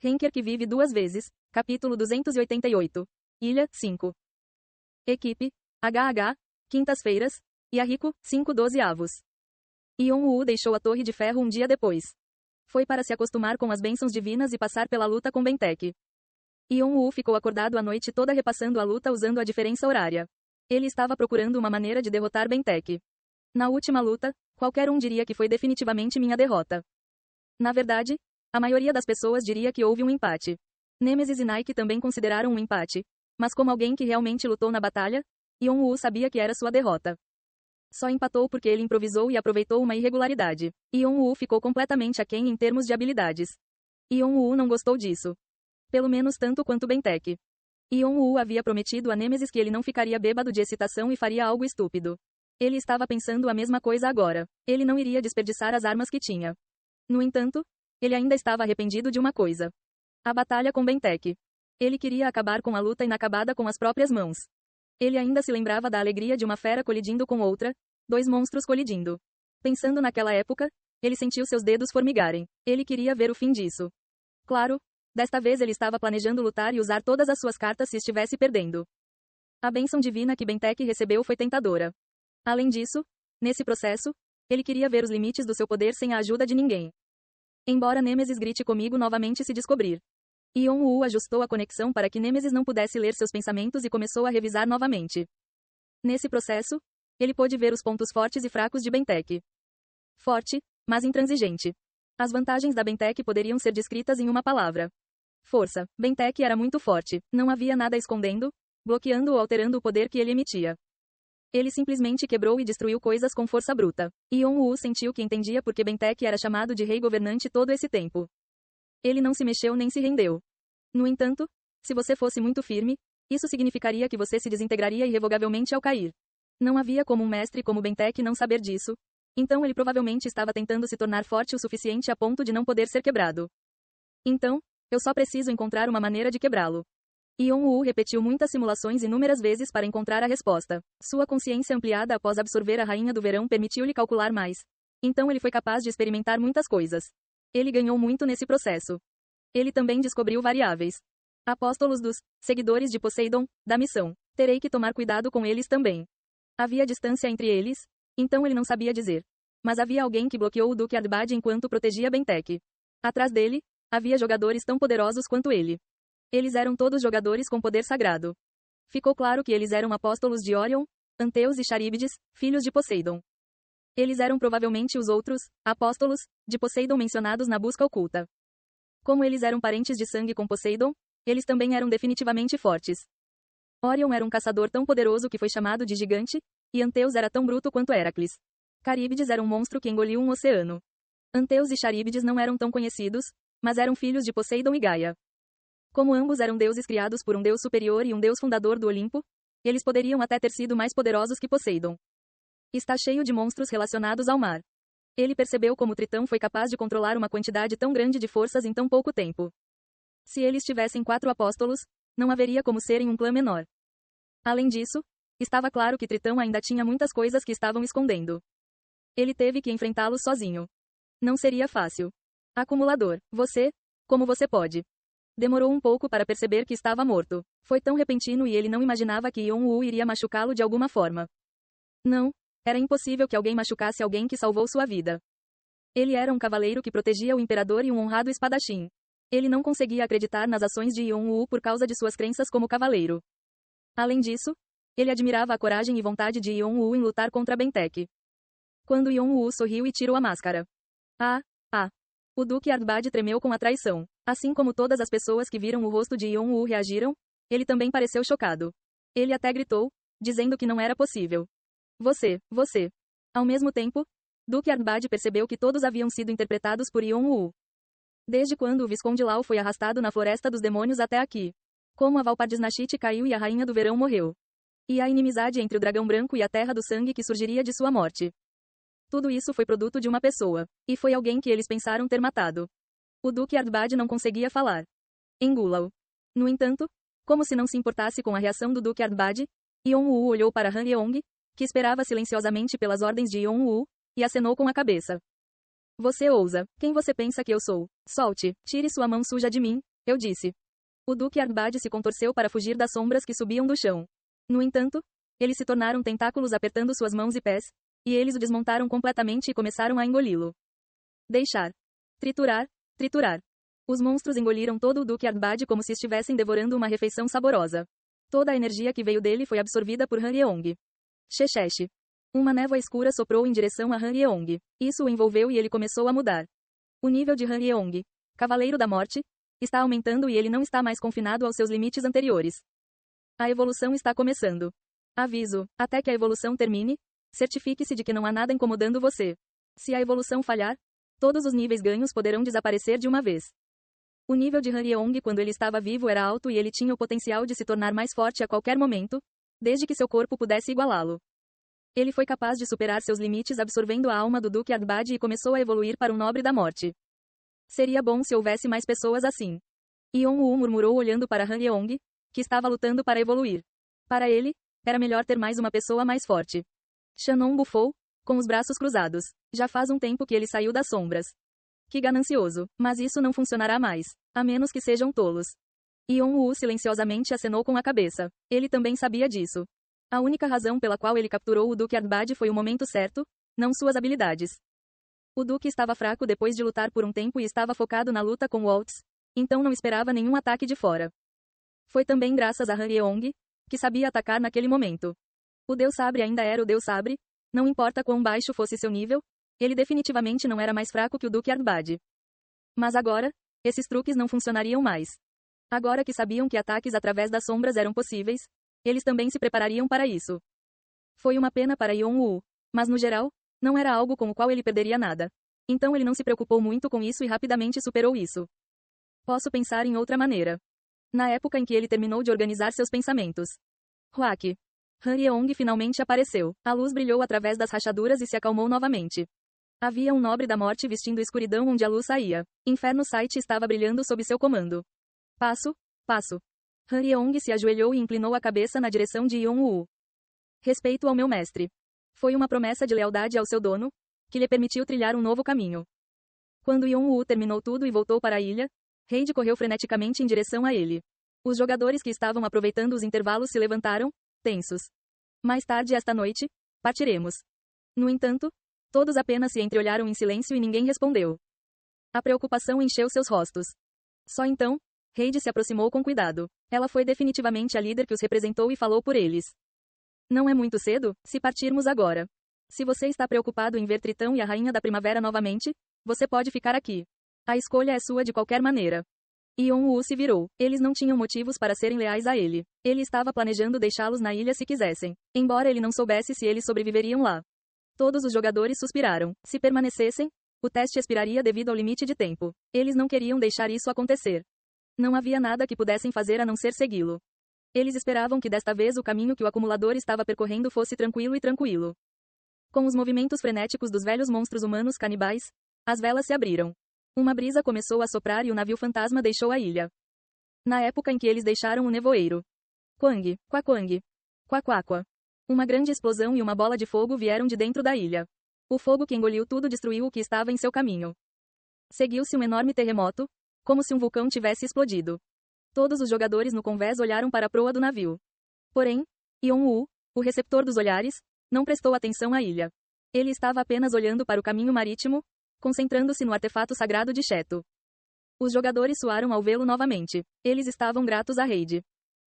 Henker que vive duas vezes. Capítulo 288. Ilha, 5. Equipe, HH, quintas-feiras. Yahiko, 5/12 avos. Yeon-woo deixou a Torre de Ferro um dia depois. Foi para se acostumar com as bênçãos divinas e passar pela luta com Bentek. Yeon-woo ficou acordado a noite toda repassando a luta usando a diferença horária. Ele estava procurando uma maneira de derrotar Bentek. Na última luta, qualquer um diria que foi definitivamente minha derrota. Na verdade, a maioria das pessoas diria que houve um empate. Nemesis e Nike também consideraram um empate. Mas como alguém que realmente lutou na batalha, Yeon-woo sabia que era sua derrota. Só empatou porque ele improvisou e aproveitou uma irregularidade. Yeon-woo ficou completamente aquém em termos de habilidades. Yeon-woo não gostou disso. Pelo menos tanto quanto Bentek. Yeon-woo havia prometido a Nemesis que ele não ficaria bêbado de excitação e faria algo estúpido. Ele estava pensando a mesma coisa agora. Ele não iria desperdiçar as armas que tinha. No entanto, ele ainda estava arrependido de uma coisa. A batalha com Bentek. Ele queria acabar com a luta inacabada com as próprias mãos. Ele ainda se lembrava da alegria de uma fera colidindo com outra, dois monstros colidindo. Pensando naquela época, ele sentiu seus dedos formigarem. Ele queria ver o fim disso. Claro, desta vez ele estava planejando lutar e usar todas as suas cartas se estivesse perdendo. A bênção divina que Bentek recebeu foi tentadora. Além disso, nesse processo, ele queria ver os limites do seu poder sem a ajuda de ninguém. Embora Nemesis grite comigo novamente se descobrir. Yeon-woo ajustou a conexão para que Nemesis não pudesse ler seus pensamentos e começou a revisar novamente. Nesse processo, ele pôde ver os pontos fortes e fracos de Bentek. Forte, mas intransigente. As vantagens da Bentek poderiam ser descritas em uma palavra. Força. Bentek era muito forte, não havia nada escondendo, bloqueando ou alterando o poder que ele emitia. Ele simplesmente quebrou e destruiu coisas com força bruta. Yeon-woo sentiu que entendia por que Bentek era chamado de rei governante todo esse tempo. Ele não se mexeu nem se rendeu. No entanto, se você fosse muito firme, isso significaria que você se desintegraria irrevogavelmente ao cair. Não havia como um mestre como Bentek não saber disso. Então ele provavelmente estava tentando se tornar forte o suficiente a ponto de não poder ser quebrado. Então, eu só preciso encontrar uma maneira de quebrá-lo. Yeon-woo repetiu muitas simulações inúmeras vezes para encontrar a resposta. Sua consciência ampliada após absorver a Rainha do Verão permitiu-lhe calcular mais. Então ele foi capaz de experimentar muitas coisas. Ele ganhou muito nesse processo. Ele também descobriu variáveis. Apóstolos dos seguidores de Poseidon, da missão. Terei que tomar cuidado com eles também. Havia distância entre eles, então ele não sabia dizer. Mas havia alguém que bloqueou o Duque Ardbad enquanto protegia Bentek. Atrás dele, havia jogadores tão poderosos quanto ele. Eles eram todos jogadores com poder sagrado. Ficou claro que eles eram apóstolos de Orion, Anteus e Charíbides, filhos de Poseidon. Eles eram provavelmente os outros apóstolos de Poseidon mencionados na busca oculta. Como eles eram parentes de sangue com Poseidon, eles também eram definitivamente fortes. Orion era um caçador tão poderoso que foi chamado de gigante, e Anteus era tão bruto quanto Heracles. Caríbides era um monstro que engoliu um oceano. Anteus e Charíbides não eram tão conhecidos, mas eram filhos de Poseidon e Gaia. Como ambos eram deuses criados por um deus superior e um deus fundador do Olimpo, eles poderiam até ter sido mais poderosos que Poseidon. Está cheio de monstros relacionados ao mar. Ele percebeu como Tritão foi capaz de controlar uma quantidade tão grande de forças em tão pouco tempo. Se eles tivessem 4 apóstolos, não haveria como serem um clã menor. Além disso, estava claro que Tritão ainda tinha muitas coisas que estavam escondendo. Ele teve que enfrentá-los sozinho. Não seria fácil. Acumulador, como você pode? Demorou um pouco para perceber que estava morto. Foi tão repentino e ele não imaginava que Yeon-woo iria machucá-lo de alguma forma. Não, era impossível que alguém machucasse alguém que salvou sua vida. Ele era um cavaleiro que protegia o imperador e um honrado espadachim. Ele não conseguia acreditar nas ações de Yeon-woo por causa de suas crenças como cavaleiro. Além disso, ele admirava a coragem e vontade de Yeon-woo em lutar contra Bentek. Quando Yeon-woo sorriu e tirou a máscara. O Duque Ardbad tremeu com a traição. Assim como todas as pessoas que viram o rosto de Yeon-woo reagiram, ele também pareceu chocado. Ele até gritou, dizendo que não era possível. Você. Ao mesmo tempo, Duque Ardbad percebeu que todos haviam sido interpretados por Yeon-woo. Desde quando o Visconde Lau foi arrastado na Floresta dos Demônios até aqui. Como a Valpardisnachit caiu e a Rainha do Verão morreu. E a inimizade entre o Dragão Branco e a Terra do Sangue que surgiria de sua morte. Tudo isso foi produto de uma pessoa. E foi alguém que eles pensaram ter matado. O Duque Ardbad não conseguia falar. Engula-o. No entanto, como se não se importasse com a reação do Duque Ardbad, Yeon-woo olhou para Han Yeong, que esperava silenciosamente pelas ordens de Yeon-woo, e acenou com a cabeça. Você ousa. Quem você pensa que eu sou? Solte. Tire sua mão suja de mim, Eu disse. O Duque Arbad se contorceu para fugir das sombras que subiam do chão. No entanto, eles se tornaram tentáculos apertando suas mãos e pés, e eles o desmontaram completamente e começaram a engoli-lo. Deixar. Triturar, triturar. Os monstros engoliram todo o Duque Arbad como se estivessem devorando uma refeição saborosa. Toda a energia que veio dele foi absorvida por Han Yeong. Xexexe. Uma névoa escura soprou em direção a Han Yeong. Isso o envolveu e ele começou a mudar. O nível de Han Yeong, Cavaleiro da Morte, está aumentando e ele não está mais confinado aos seus limites anteriores. A evolução está começando. Aviso, até que a evolução termine, certifique-se de que não há nada incomodando você. Se a evolução falhar, todos os níveis ganhos poderão desaparecer de uma vez. O nível de Han Yeong quando ele estava vivo era alto e ele tinha o potencial de se tornar mais forte a qualquer momento, desde que seu corpo pudesse igualá-lo. Ele foi capaz de superar seus limites absorvendo a alma do Duque Arbad e começou a evoluir para um nobre da morte. Seria bom se houvesse mais pessoas assim. Yeon-woo murmurou olhando para Han Yeong, que estava lutando para evoluir. Para ele, era melhor ter mais uma pessoa mais forte. Shannon bufou, com os braços cruzados. Já faz um tempo que ele saiu das sombras. Que ganancioso, mas isso não funcionará mais. A menos que sejam tolos. Yeon-woo silenciosamente acenou com a cabeça. Ele também sabia disso. A única razão pela qual ele capturou o Duque Arbad foi o momento certo, não suas habilidades. O Duque estava fraco depois de lutar por um tempo e estava focado na luta com Waltz, então não esperava nenhum ataque de fora. Foi também graças a Han Yeong, que sabia atacar naquele momento. O Deus Sabre ainda era o Deus Sabre, não importa quão baixo fosse seu nível, ele definitivamente não era mais fraco que o Duque Arbad. Mas agora, esses truques não funcionariam mais. Agora que sabiam que ataques através das sombras eram possíveis, eles também se preparariam para isso. Foi uma pena para Yeon-woo, mas no geral, não era algo com o qual ele perderia nada. Então ele não se preocupou muito com isso e rapidamente superou isso. Posso pensar em outra maneira. Na época em que ele terminou de organizar seus pensamentos. Huak. Han Yeong finalmente apareceu. A luz brilhou através das rachaduras e se acalmou novamente. Havia um nobre da morte vestindo escuridão onde a luz saía. Inferno Site estava brilhando sob seu comando. Passo, passo. Han Yeong se ajoelhou e inclinou a cabeça na direção de Yeon-woo. Respeito ao meu mestre. Foi uma promessa de lealdade ao seu dono, que lhe permitiu trilhar um novo caminho. Quando Yeon-woo terminou tudo e voltou para a ilha, Reid correu freneticamente em direção a ele. Os jogadores que estavam aproveitando os intervalos se levantaram, tensos. Mais tarde esta noite, partiremos. No entanto, todos apenas se entreolharam em silêncio e ninguém respondeu. A preocupação encheu seus rostos. Só então, Reid se aproximou com cuidado. Ela foi definitivamente a líder que os representou e falou por eles. Não é muito cedo, se partirmos agora. Se você está preocupado em ver Tritão e a Rainha da Primavera novamente, você pode ficar aqui. A escolha é sua de qualquer maneira. Yeon-woo se virou. Eles não tinham motivos para serem leais a ele. Ele estava planejando deixá-los na ilha se quisessem, embora ele não soubesse se eles sobreviveriam lá. Todos os jogadores suspiraram. Se permanecessem, o teste expiraria devido ao limite de tempo. Eles não queriam deixar isso acontecer. Não havia nada que pudessem fazer a não ser segui-lo. Eles esperavam que desta vez o caminho que o acumulador estava percorrendo fosse tranquilo e tranquilo. Com os movimentos frenéticos dos velhos monstros humanos canibais, as velas se abriram. Uma brisa começou a soprar e o navio fantasma deixou a ilha. Na época em que eles deixaram o nevoeiro. Quang, quaquang, quaquaqua. Uma grande explosão e uma bola de fogo vieram de dentro da ilha. O fogo que engoliu tudo destruiu o que estava em seu caminho. Seguiu-se um enorme terremoto, como se um vulcão tivesse explodido. Todos os jogadores no convés olharam para a proa do navio. Porém, Yeon-woo, o receptor dos olhares, não prestou atenção à ilha. Ele estava apenas olhando para o caminho marítimo, concentrando-se no artefato sagrado de Shetu. Os jogadores suaram ao vê-lo novamente. Eles estavam gratos a Reid.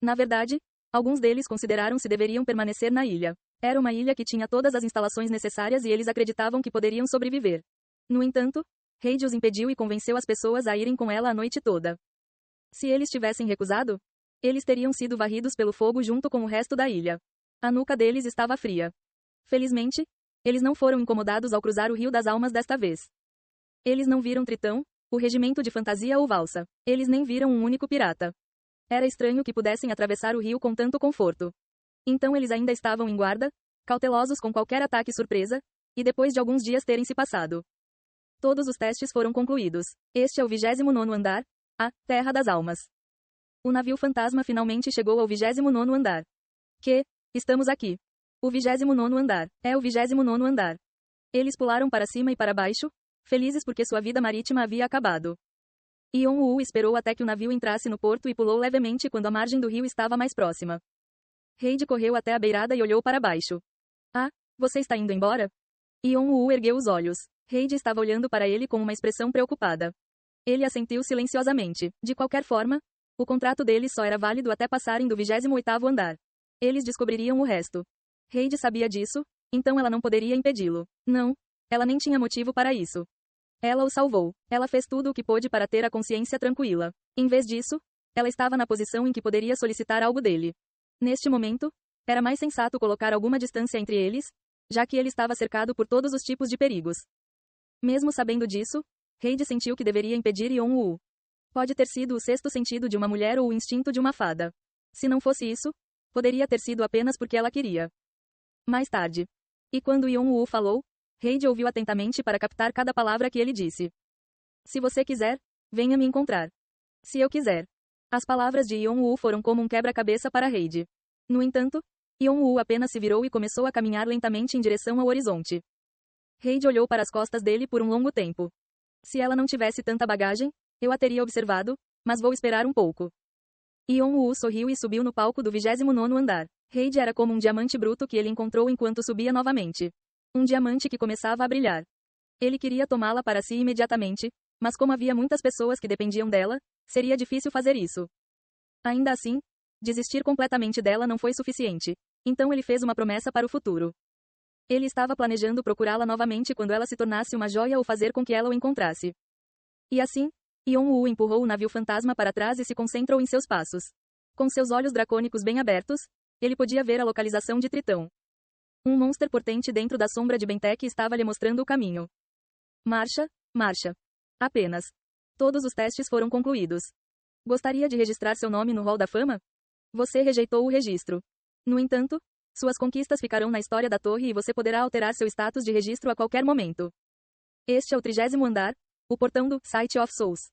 Na verdade, alguns deles consideraram se deveriam permanecer na ilha. Era uma ilha que tinha todas as instalações necessárias e eles acreditavam que poderiam sobreviver. No entanto, Reid os impediu e convenceu as pessoas a irem com ela a noite toda. Se eles tivessem recusado, eles teriam sido varridos pelo fogo junto com o resto da ilha. A nuca deles estava fria. Felizmente, eles não foram incomodados ao cruzar o Rio das Almas desta vez. Eles não viram Tritão, o regimento de fantasia ou valsa. Eles nem viram um único pirata. Era estranho que pudessem atravessar o rio com tanto conforto. Então eles ainda estavam em guarda, cautelosos com qualquer ataque surpresa, e depois de alguns dias terem se passado. Todos os testes foram concluídos. Este é o 29º andar, a Terra das Almas. O navio fantasma finalmente chegou ao 29º andar. Estamos aqui. O 29º andar. É o 29º andar. Eles pularam para cima e para baixo, felizes porque sua vida marítima havia acabado. Yon-woo esperou até que o navio entrasse no porto e pulou levemente quando a margem do rio estava mais próxima. Reid correu até a beirada e olhou para baixo. Ah, você está indo embora? Yon-woo ergueu os olhos. Reid estava olhando para ele com uma expressão preocupada. Ele assentiu silenciosamente. De qualquer forma, o contrato deles só era válido até passarem do 28º andar. Eles descobririam o resto. Reid sabia disso, então ela não poderia impedi-lo. Não, ela nem tinha motivo para isso. Ela o salvou. Ela fez tudo o que pôde para ter a consciência tranquila. Em vez disso, ela estava na posição em que poderia solicitar algo dele. Neste momento, era mais sensato colocar alguma distância entre eles, já que ele estava cercado por todos os tipos de perigos. Mesmo sabendo disso, Reid sentiu que deveria impedir Yon-woo. Pode ter sido o sexto sentido de uma mulher ou o instinto de uma fada. Se não fosse isso, poderia ter sido apenas porque ela queria. Mais tarde. E quando Yon-woo falou, Reid ouviu atentamente para captar cada palavra que ele disse. Se você quiser, venha me encontrar. Se eu quiser. As palavras de Yon-woo foram como um quebra-cabeça para Reid. No entanto, Yon-woo apenas se virou e começou a caminhar lentamente em direção ao horizonte. Reid olhou para as costas dele por um longo tempo. Se ela não tivesse tanta bagagem, eu a teria observado, mas vou esperar um pouco. Yon-woo sorriu e subiu no palco do 29º andar. Reid era como um diamante bruto que ele encontrou enquanto subia novamente. Um diamante que começava a brilhar. Ele queria tomá-la para si imediatamente, mas como havia muitas pessoas que dependiam dela, seria difícil fazer isso. Ainda assim, desistir completamente dela não foi suficiente. Então ele fez uma promessa para o futuro. Ele estava planejando procurá-la novamente quando ela se tornasse uma joia ou fazer com que ela o encontrasse. E assim, Yon-woo empurrou o navio fantasma para trás e se concentrou em seus passos. Com seus olhos dracônicos bem abertos, ele podia ver a localização de Tritão. Um monster potente dentro da sombra de Bentek estava lhe mostrando o caminho. Marcha, marcha. Apenas. Todos os testes foram concluídos. Gostaria de registrar seu nome no Hall da Fama? Você rejeitou o registro. No entanto, suas conquistas ficarão na história da torre e você poderá alterar seu status de registro a qualquer momento. Este é o 30º andar, o portão do Site of Souls.